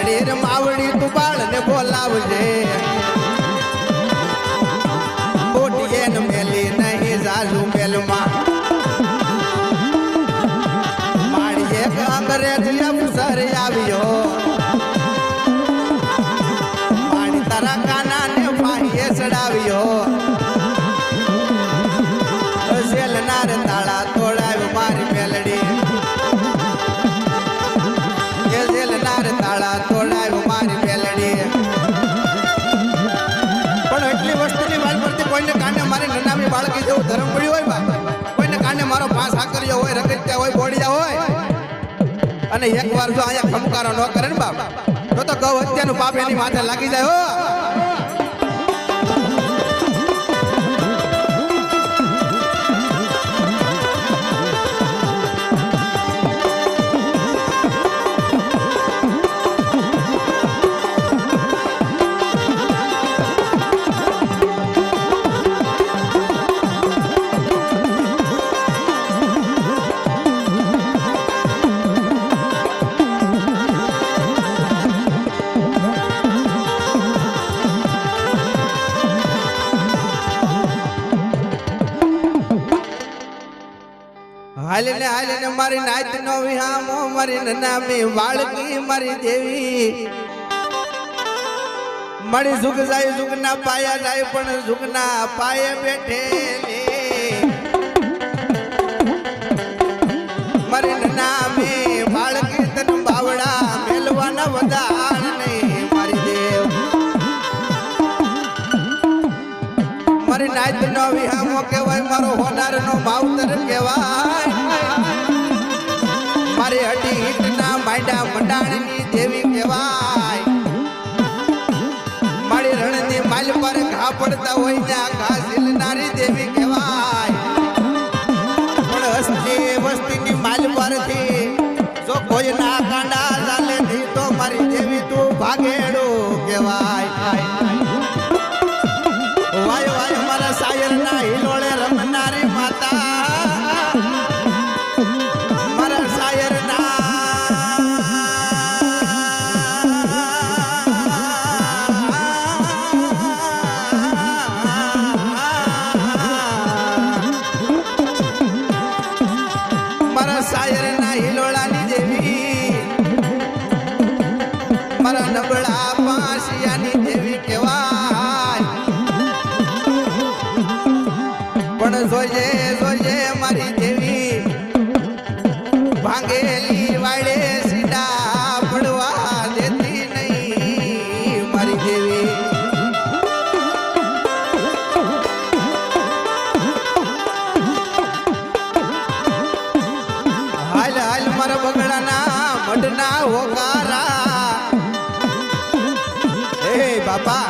મેલડી રે માવડી તું બાળ ને બોલાવજે બોટીએ ને મેલી નહીં જાજુ મેલમાં માડી એક અંગ્રેજી અફસર આવ્યો માડી તારા કાના ને ફાહીએ ચડાવ્યો સેલનાર તાળા તોડાવ્યો મારી મેલડી તાળા તોડાવ્યો મારી મેલડી પણ એટલી વસ્તુની વાત પડતી કોઈને કાને મારી નનામી બાળકી જેવું ધર્મ પડ્યું હોય કોઈને કાને મારો પાંચ આકર્યો હોય રગત્યા હોય બોડિયા હોય અને એકવાર જો અહીંયા ખમકારો ન કરે ને બાપ તો ગૌ હત્યાનું પાપ એની માથે લાગી જાય હો હાલને મારી નાચ નો વિહામો મારી નનામી બાળકી મારી દેવી મારી ઝુક જાય ઝુકના પાયા જાય પણ ઝુકના પાયે બેઠે મારી નનામી બાળકી તન બાવડા મેલવાના વધાર નહીં મારી દેવ મારી નાચ નો વિહામો કહેવાય મારો હોનાર નો માવતર કહેવાય મારી હટી હિટના માંડા મંડાણની દેવી કહેવાય મારી રણની માલ પર ઘા પડતા હોય ત્યાં ઘા ઝીલનારી દેવી કહેવાય પણ હસ્તી વસ્તીની માલ પરથી જો કોઈ ના કાંડા ચાલે નહીં તો મારી દેવી તું ભાગેડું કહેવાય વાય વાય મારા સાયરના હિલોળે રમનારી માતા જોજે જોજે મારી દેવી ભાંગેલી વાળે સીડા પડવા દેતી નહીં મારી દેવી હાલ હાલ મારા બગડાના મઢના હોકારા એ બાપા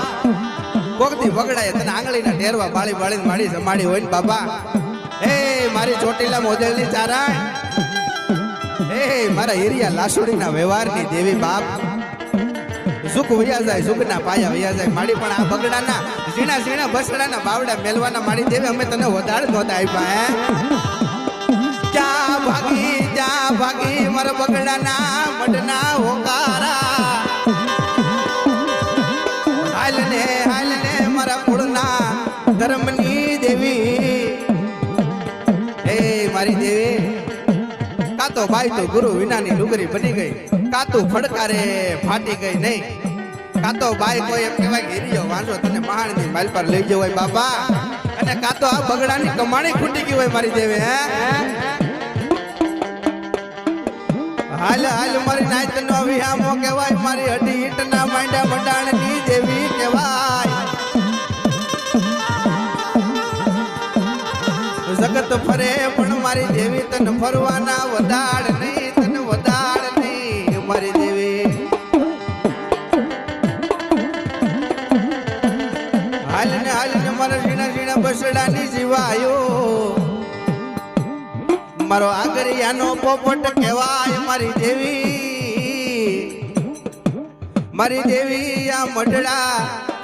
કોકથી બગડાય તને આંગળીના ઢેરવા બાળી બાળીને માડી જમાડી હોય ને બાપા એ મારી ચોટીલા મોદલની ચારણ એ મારા હિરિયા લાસુડીના વ્યવહારની દેવી બાપ સુખ વૈયા જાય સુખના પાયા વૈયા જાય માડી પણ આ બગડાના ઝીણા ઝીણા બસડાના બાવડા મેલવાના માડી દેવી અમે તને વધારે નહોતા આપ્યા હે જ્યાં ભાગી મારા બગડાના મઢના હોકારા હાલને મારા કુળના ધર્મની દેવી એ મારી દેવી કાતો બાઈ તો ગુરુ વિનાની લુગરી બની ગઈ કાતું ફડકારે ફાટી ગઈ નહીં કાતો બાઈ કોઈ એમ કહેવાય હીરિયો વાંધો તને મહાણની માલ પર લઈ જવો હોય બાપા અને કાતો આ બગડાની કમાણી ખૂટી ગઈ હોય મારી દેવી હે હાલ હાલ મારી નાચ નો વિહામો કહેવાય મારી હડી ઈટના માંડા મંડાણની દેવી કહેવાય જગત ફરે પણ મારી દેવી તને ફરવાના વધાડ નહીં મારી દેવી હાલને મારા ઝીણા ઝીણા બસડાની જીવાયો મારો આગરિયાનો પોપટ કહેવાય મારી દેવી આ મઢડા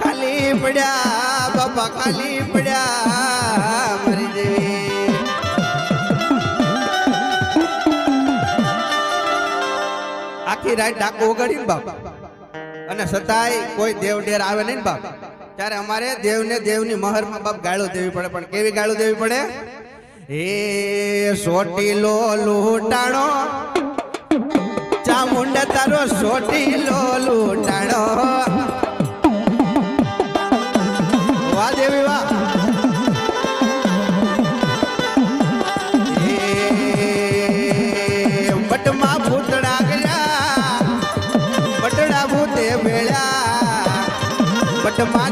ખાલી પડ્યા બાપા ખાલી પડ્યા મારી દેવી આખી રાત ડાકો વગાડીને બાપા અને છતાંય કોઈ દેવ ડેર આવે નહીં ને બાપ, ત્યારે અમારે દેવને દેવની મહરમાં બાપ ગાળો દેવી પડે. પણ કેવી ગાળો દેવી પડે? એ સોટીલો લૂંટાણો, ચામુંડા તારો સોટીલો લૂંટાણો. વાહ દેવી વાહ. બટમાં ભૂતડા ગયા, બટડા ભૂતે ભેળ્યા, બટમાં